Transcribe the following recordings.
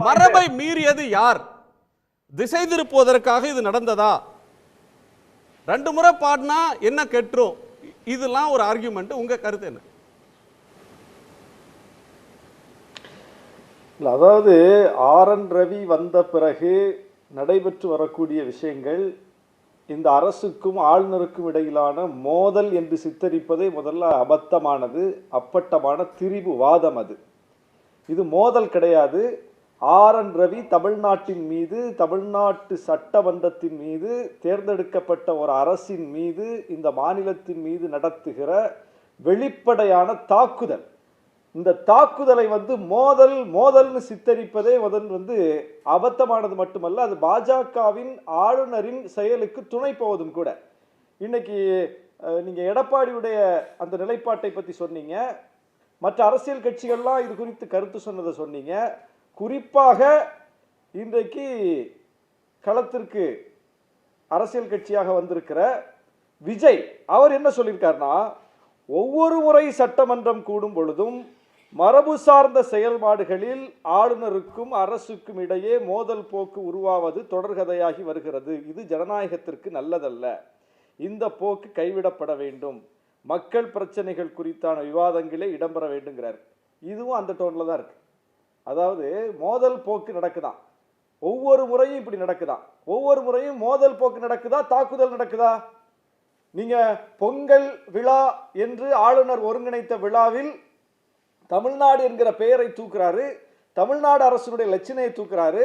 மரபை மீறியது யார்? திசை திருப்புவதற்காக இது நடந்ததா? 2 முறை பாடினா என்ன கெட்டுரும்? இதெல்லாம் ஒரு ஆர்கியூமெண்ட். உங்க கருத்து என்ன? அதாவது ஆர்.என். ரவி வந்த பிறகு நடைபெற்று வரக்கூடிய விஷயங்கள் இந்த அரசுக்கும் ஆளுநருக்கும் இடையிலான மோதல் என்று சித்தரிப்பதே முதல்ல அபத்தமானது, அப்பட்டமான திரிபுவாதம். இது மோதல் கிடையாது. ஆர்.என். ரவி தமிழ்நாட்டின் மீது, தமிழ்நாட்டு சட்டமன்றத்தின் மீது, தேர்ந்தெடுக்கப்பட்ட ஒரு அரசின் மீது, இந்த மாநிலத்தின் மீது நடத்துகிற வெளிப்படையான தாக்குதல். இந்த தாக்குதலை மோதல்னு சித்தரிப்பதே அபத்தமானது மட்டுமல்ல, அது பாஜகவின் ஆளுநரின் செயலுக்கு துணை போவதும் கூட. இன்னைக்கு நீங்க எடப்பாடியுடைய அந்த நிலைப்பாட்டை பத்தி சொன்னீங்க, மற்ற அரசியல் கட்சிகள்லாம் இது குறித்து கருத்து சொன்னதை சொன்னீங்க. குறிப்பாக இன்றைக்கு களத்திற்கு அரசியல் கட்சியாக வந்திருக்கிற விஜய் அவர் என்ன சொல்லியிருக்காருன்னா, ஒவ்வொரு முறை சட்டமன்றம் கூடும் பொழுதும் மரபு சார்ந்த செயல்பாடுகளில் ஆளுநருக்கும் அரசுக்கும் இடையே மோதல் போக்கு உருவாவது தொடர்கதையாகி வருகிறது. இது ஜனநாயகத்திற்கு நல்லதல்ல. இந்த போக்கு கைவிடப்பட வேண்டும். மக்கள் பிரச்சனைகள் குறித்தான விவாதங்களே இடம்பெற வேண்டுங்கிறார். இதுவும் அந்த டோன்ல தான் இருக்கு. அதாவது மோதல் போக்கு நடக்குதான், ஒவ்வொரு முறையும் இப்படி நடக்குதான். ஒவ்வொரு முறையும் மோதல் போக்கு நடக்குதா, தாக்குதல் நடக்குதா? நீங்க பொங்கல் விழா என்று ஆளுநர் ஒருங்கிணைத்த விழாவில் தமிழ்நாடு என்கிற பெயரை தூக்குறாரு, தமிழ்நாடு அரசுடைய லட்சணையை தூக்குறாரு,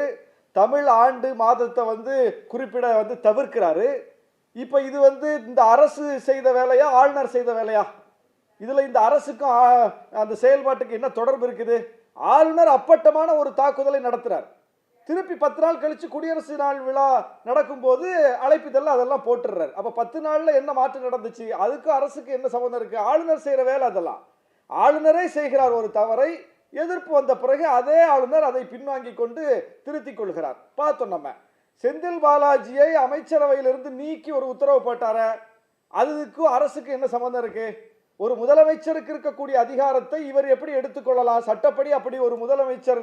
தமிழ் ஆண்டு மாதத்தை குறிப்பிட தவிர்க்கிறாரு. இப்ப இது இந்த அரசு செய்த வேலையா, ஆளுநர் செய்த வேலையா? இதுல இந்த அரசுக்கும் அந்த செயல்பாட்டுக்கு என்ன தொடர்பு இருக்குது? ஆளுநர் அப்பட்டமான ஒரு தாக்குதலை நடத்துறார். திருப்பி 10 நாள் கழிச்சு குடியரசு நாள் விழா நடக்கும் போது அழைப்பிதழ் அதெல்லாம் போட்டுறாரு. அப்ப 10 நாள்ல என்ன மாற்றம் நடந்துச்சு? அதுக்கு அரசுக்கு என்ன சம்பந்தம் இருக்கு? ஆளுநர் செய்யற வேலை அதெல்லாம். ஆளுநரே செய்கிறார் ஒரு தவறை, எதிர்ப்பு வந்த பிறகு அதே ஆளுநர் அதை பின்வாங்கி கொண்டு திருத்திக் கொள்கிறார். பார்த்தோம் நம்ம செந்தில் பாலாஜியை அமைச்சரவையிலிருந்து நீக்கி ஒரு உத்தரவு போட்டார, அதுக்கும் அரசுக்கு என்ன சம்பந்தம் இருக்கு? ஒரு முதலமைச்சருக்கு இருக்கக்கூடிய அதிகாரத்தை இவர் எப்படி எடுத்துக்கொள்ளலாம்? சட்டப்படி அப்படி ஒரு முதலமைச்சர்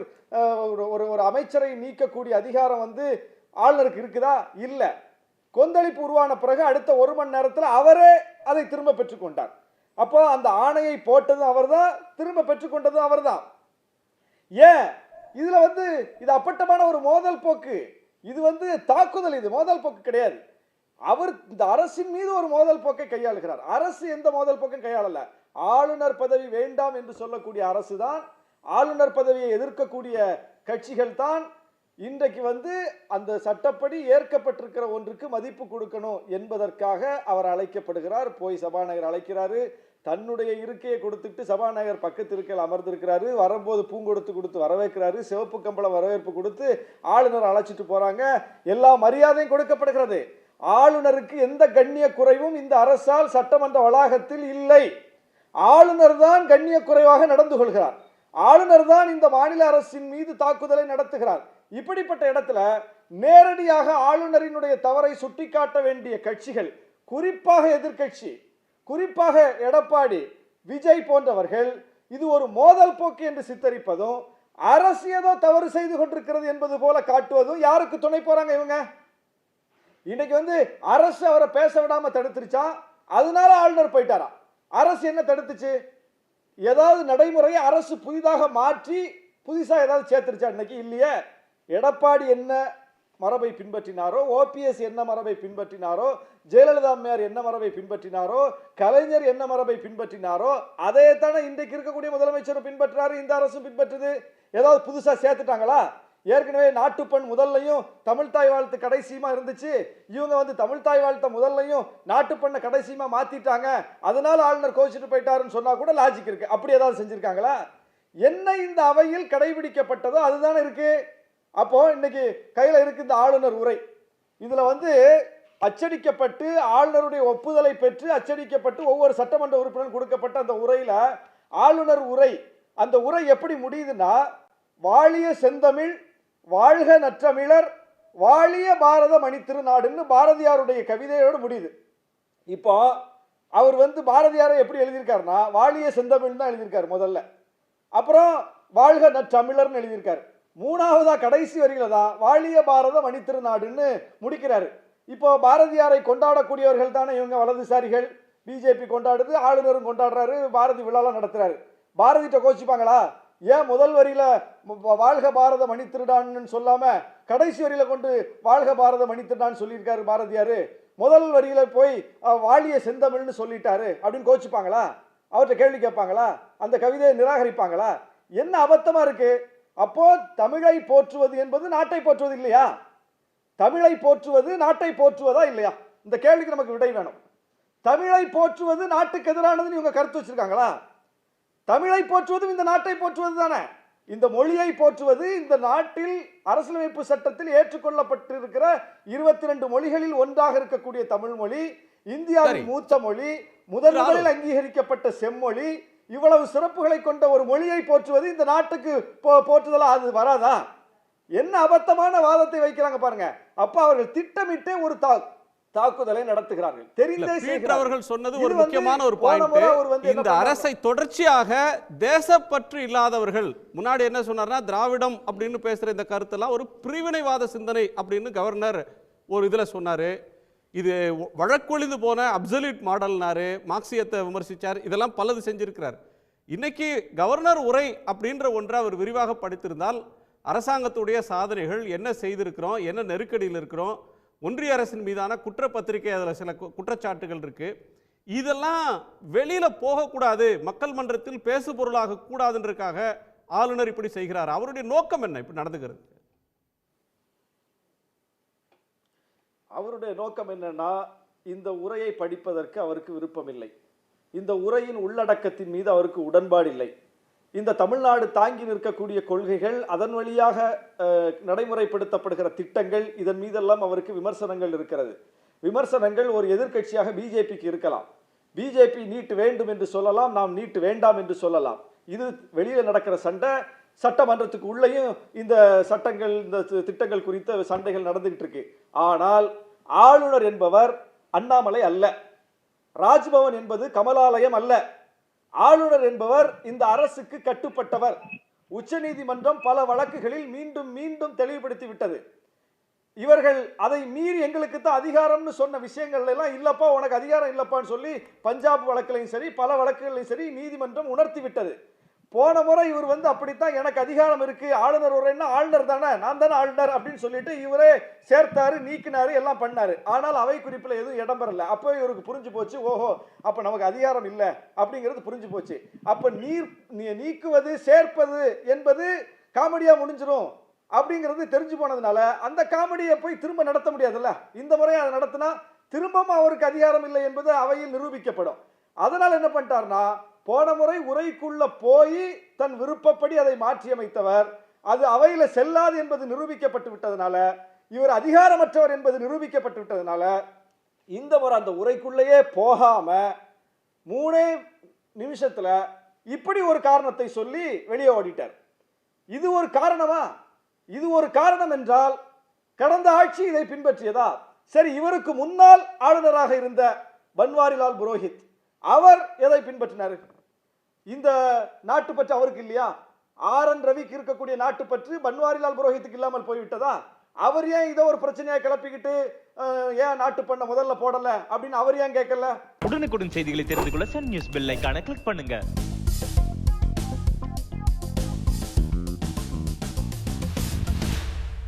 ஒரு அமைச்சரை நீக்கக்கூடிய அதிகாரம் ஆளுநருக்கு இருக்குதா? இல்ல. கொந்தளிப்பு உருவான பிறகு அடுத்த 1 மணி நேரத்தில் அவரே அதை திரும்ப பெற்றுக்கொண்டார். அப்போ அந்த ஆணையை போட்டதும் அவர்தான், திரும்ப பெற்றுக்கொண்டதும் அவர்தான். ஏன் இதுல இது அப்பட்டமான ஒரு மோதல் போக்கு. இது தாக்குதல், இது மோதல் போக்கு கிடையாது. அவர் இந்த அரசின் மீது ஒரு மோதல் போக்கை கையாளுகிறார். அரசு எந்த மோதல் போக்கை கையாளல. ஆளுநர் பதவி வேண்டாம் என்று சொல்லக்கூடிய அரசு தான், ஆளுநர் பதவியை எதிர்க்கக்கூடிய கட்சிகள் தான் இன்றைக்கு அந்த சட்டப்படி ஏற்கப்பட்டிருக்கிற ஒன்றுக்கு மதிப்பு கொடுக்கணும் என்பதற்காக அவர் அழைக்கப்படுகிறார். போய் சபாநாயகர் அழைக்கிறாரு, தன்னுடைய இருக்கையை கொடுத்துட்டு சபாநாயகர் பக்கத்து இருக்கையில் அமர்ந்திருக்கிறாரு. வரும்போது பூங்கொடுத்து கொடுத்து வரவேற்கிறாரு, சிவப்பு கம்பளம் வரவேற்பு கொடுத்து ஆளுநர் அழைச்சிட்டு போறாங்க. எல்லா மரியாதையும் கொடுக்கப்படுகிறது. ஆளுநருக்கு எந்த கண்ணிய குறைவும் இந்த அரசால் சட்டமன்ற வளாகத்தில் இல்லை. ஆளுநர் தான் கண்ணிய குறைவாக நடந்து கொள்கிறார். ஆளுநர் தான் இந்த மாநில அரசின் மீது தாக்குதலை நடத்துகிறார். இப்படிப்பட்ட இடத்துல நேரடியாக ஆளுநரினுடைய தவறை சுட்டிக்காட்ட வேண்டிய கட்சிகள், குறிப்பாக எதிர்கட்சி, குறிப்பாக எடப்பாடி, விஜய் போன்றவர்கள் இது ஒரு மோதல் போக்கு என்று சித்தரிப்பதும், அரசு ஏதோ தவறு செய்து கொண்டிருக்கிறது என்பது போல காட்டுவதும் யாருக்கு துணை போறாங்க இவங்க? இன்னைக்கு அரசு அவரை பேச விடாம தடுத்துருச்சா, அதனால ஆளுநர் போயிட்டாரா? அரசு என்ன தடுத்துச்சு? ஏதாவது நடைமுறையை அரசு புதிதாக மாற்றி புதுசா ஏதாவது சேர்த்துருச்சா? இன்னைக்கு இல்லையே. எடப்பாடி என்ன மரபை பின்பற்றினாரோ, ஓபிஎஸ் என்ன மரபை பின்பற்றினாரோ, ஜெயலலிதா அம்மையார் என்ன மரபை பின்பற்றினாரோ, கலைஞர் என்ன மரபை பின்பற்றினாரோ, அதே தானே இன்றைக்கு இருக்கக்கூடிய முதலமைச்சரும் பின்பற்றாரு, இந்த அரசும் பின்பற்றுது. ஏதாவது புதுசா சேர்த்துட்டாங்களா? ஏற்கனவே நாட்டுப்பண் முதல்லையும் தமிழ் தாய் வாழ்த்து கடைசியுமா இருந்துச்சு. இவங்க தமிழ் தாய் வாழ்த்த முதல்லையும் நாட்டுப்பண்ண கடைசியுமா மாத்திட்டாங்க, அதனால ஆளுநர் கோச்சிட்டு போயிட்டாருன்னு சொன்னா கூட லாஜிக் இருக்கு. அப்படி ஏதாவது செஞ்சிருக்காங்களா? என்ன இந்த அவையில் கடைபிடிக்கப்பட்டதோ அதுதானே இருக்கு. அப்போ இன்னைக்கு கையில இருக்கு இந்த ஆளுநர் உரை. இதுல அச்சடிக்கப்பட்டு ஆளுநருடைய ஒப்புதலை பெற்று அச்சடிக்கப்பட்டு ஒவ்வொரு சட்டமன்ற உறுப்பினரும் கொடுக்கப்பட்ட அந்த உரையில ஆளுநர் உரை, அந்த உரை எப்படி முடியுதுன்னா, வாழிய செந்தமிழ், வாழ்க நற்றமிழர், வாழிய பாரத மணி திருநாடுன்னு பாரதியாருடைய கவிதையோடு முடியுது. இப்போ அவர் பாரதியாரை எப்படி எழுதியிருக்காருன்னா, வாழிய செந்தமிழ் தான் எழுதியிருக்காரு முதல்ல. அப்புறம் வாழ்க நற்றமிழர்னு எழுதியிருக்காரு. மூணாவதா கடைசி வரியில தான் வாழிய பாரத மணித்திருநாடுன்னு முடிக்கிறாரு. இப்போ பாரதியாரை கொண்டாடக்கூடியவர்கள் தானே இவங்க வலதுசாரிகள். பிஜேபி கொண்டாடுது, ஆளுநரும் கொண்டாடுறாரு, பாரதி விழாலாம் நடத்துறாரு. பாரதிட்ட கோச்சிப்பாங்களா? ஏன் முதல் வரியில வாழ்க பாரத மணித்திருடான்னு சொல்லாம கடைசி வரியில கொண்டு வாழ்க பாரத மணித்திருடான்னு சொல்லியிருக்காரு பாரதியாரு? முதல் வரியில போய் வாழிய செந்தமிழ்னு சொல்லிட்டாரு அப்படின்னு கோச்சிப்பாங்களா? அவர்கிட்ட கேள்வி கேட்பாங்களா? அந்த கவிதையை நிராகரிப்பாங்களா? என்ன அபத்தமா இருக்கு? அப்போ தமிழை போற்றுவது என்பது நாட்டை போற்றுவது இல்லையா? தமிழை போற்றுவது நாட்டை போற்றுவதா இல்லையா? இந்த கேள்விக்கு நமக்கு விடை வேணும். தமிழை போற்றுவது நாட்டுக்கு எதிரானதுன்னு இவங்க கருத்து வச்சிருக்காங்களா? தமிழை போற்றுவதும் இந்த நாட்டை போற்றுவது தானே. இந்த மொழியை போற்றுவது இந்த நாட்டில் அரசியலமைப்பு சட்டத்தில் ஏற்றுக்கொள்ளப்பட்டிருக்கிற 22 மொழிகளில் ஒன்றாக இருக்கக்கூடிய தமிழ் மொழி, இந்தியாவின் மூத்த மொழி, முதலில் அங்கீகரிக்கப்பட்ட செம்மொழி, இவ்வளவு சிறப்புகளை கொண்ட ஒரு மொழியை போற்றுவது இந்த நாட்டுக்கு போற்றுதலா? அது வராதா? என்ன அபத்தமான வாதத்தை வைக்கிறாங்க பாருங்க. அப்ப அவர்கள் திட்டமிட்டே ஒரு தாக்குதலை நடத்துகிறார்கள். தெரிந்தே அவர்கள் சொன்னது ஒரு முக்கியமான ஒரு பாயிண்ட். இந்த அரசை தொடர்ச்சியாக தேசப்பற்று இல்லாதவர்கள், முன்னாடி என்ன சொன்னார்னா திராவிடம் அப்படின்னு பேசுற இந்த கருத்தெல்லாம் ஒரு பிரிவினைவாத சிந்தனை அப்படின்னு கவர்னர் ஒரு இதுல சொன்னாரு. இது வழக்கொழிந்து போன அப்சல்யூட் மாடல்னாரு, மார்க்சியத்தை விமர்சிச்சார், இதெல்லாம் பலது செஞ்சிருக்கிறார். இன்னைக்கு கவர்னர் உரை அப்படின்ற ஒன்றை அவர் விரிவாக படித்திருந்தால் அரசாங்கத்துடைய சாதனைகள் என்ன செய்திருக்கிறோம், என்ன நெருக்கடியில் இருக்கிறோம், ஒன்றிய அரசின் மீதான குற்றப்பத்திரிகை, அதில் சில குற்றச்சாட்டுகள் இருக்கு, இதெல்லாம் வெளியில போகக்கூடாது, மக்கள் மன்றத்தில் பேசு பொருளாக கூடாதுன்றதுக்காக ஆளுநர் இப்படி செய்கிறார். அவருடைய நோக்கம் என்ன இப்படி நடந்துகிறது? அவருடைய நோக்கம் என்னன்னா, இந்த உரையை படிப்பதற்கு அவருக்கு விருப்பம் இல்லை, இந்த உரையின் உள்ளடக்கத்தின் மீது அவருக்கு உடன்பாடு இல்லை, இந்த தமிழ்நாடு தாங்கி நிற்கக்கூடிய கொள்கைகள், அதன் வழியாக நடைமுறைப்படுத்தப்படுகிற திட்டங்கள், இதன் மீதெல்லாம் அவருக்கு விமர்சனங்கள் இருக்கிறது. விமர்சனங்கள் ஒரு எதிர்க்கட்சியாக பிஜேபிக்கு இருக்கலாம். பிஜேபி நீட் வேண்டும் என்று சொல்லலாம், நாம் நீட் வேண்டாம் என்று சொல்லலாம். இது வெளியில நடக்கிற சண்டை. சட்டமன்றத்துக்கு உள்ளேயும் இந்த சட்டங்கள், இந்த திட்டங்கள் குறித்த சண்டைகள் நடந்துகிட்டு இருக்கு. ஆனால் ஆளுநர் என்பவர் அண்ணாமலை அல்ல, ராஜ்பவன் என்பது கமலாலயம் அல்ல. ஆளுநர் என்பவர் இந்த அரசுக்கு கட்டுப்பட்டவர். உச்சநீதிமன்றம் பல வழக்குகளில் மீண்டும் மீண்டும் தெளிவுபடுத்தி விட்டது. இவர்கள் அதை மீறி எங்களுக்கு தான் அதிகாரம்னு சொன்ன விஷயங்கள் எல்லாம் இல்லப்பா, உனக்கு அதிகாரம் இல்லப்பான்னு சொல்லி பஞ்சாப் வழக்கிலையும் சரி பல வழக்குகளையும் சரி நீதிமன்றம் உணர்த்தி விட்டது. போன முறை இவர் அப்படித்தான் எனக்கு அதிகாரம் இருக்கு, ஆளுநர் உரைன்னா ஆளுநர் தானே, நான் தானே ஆளுநர் அப்படின்னு சொல்லிட்டு இவரே சேர்த்தாரு, நீக்கினாரு, எல்லாம் பண்ணாரு. ஆனால் அவை குறிப்பில் எதுவும் இடம்பெறல. அப்போ இவருக்கு புரிஞ்சு போச்சு, ஓஹோ அப்ப நமக்கு அதிகாரம் இல்லை அப்படிங்கிறது புரிஞ்சு போச்சு. அப்ப நீக்குவது சேர்ப்பது என்பது காமெடியா முடிஞ்சிடும் அப்படிங்கிறது தெரிஞ்சு போனதுனால அந்த காமெடியை போய் திரும்ப நடத்த முடியாதுல்ல. இந்த முறை அதை நடத்தினா திரும்பவும் அவருக்கு அதிகாரம் இல்லை என்பது அவையில் நிரூபிக்கப்படும். அதனால என்ன பண்ணிட்டார்னா, போன முறை உரைக்குள்ள போய் தன் விருப்பப்படி அதை மாற்றியமைத்தவர், அது அவையில செல்லாது என்பது நிரூபிக்கப்பட்டு விட்டதனால, இவர் அதிகாரமற்றவர் என்பது நிரூபிக்கப்பட்டு விட்டதனால, இந்த முறை அந்த உரைக்குள்ளேயே போகாம 3 நிமிஷத்துல இப்படி ஒரு காரணத்தை சொல்லி வெளியே ஓடிட்டார். இது ஒரு காரணமா? இது ஒரு காரணம் என்றால் கடந்த ஆட்சி இதை பின்பற்றியதா? சரி, இவருக்கு முன்னால் ஆளுநராக இருந்த பன்வாரிலால் புரோஹித் அவர் எதை பின்பற்றினார்? இந்த நாட்டுப்பற்று அவருக்கு இல்லையா? RN ரவிக்கு இருக்கக்கூடிய நாட்டுப்பற்று பன்வாரிலால் புரோஹித்துக்கு இல்லாமல் போய்விட்டதா? அவர் ஏன் இதை ஒரு பிரச்சனையா கிளப்பிக்கிட்டு ஏன் நாட்டு பண்ண முதல்ல போடல அப்படின்னு அவர் ஏன் கேட்கல? உடனுக்குடன் செய்திகளை தெரிந்து கொள்ள சன் நியூஸ் பெல் ஐகானை கிளிக் பண்ணுங்க.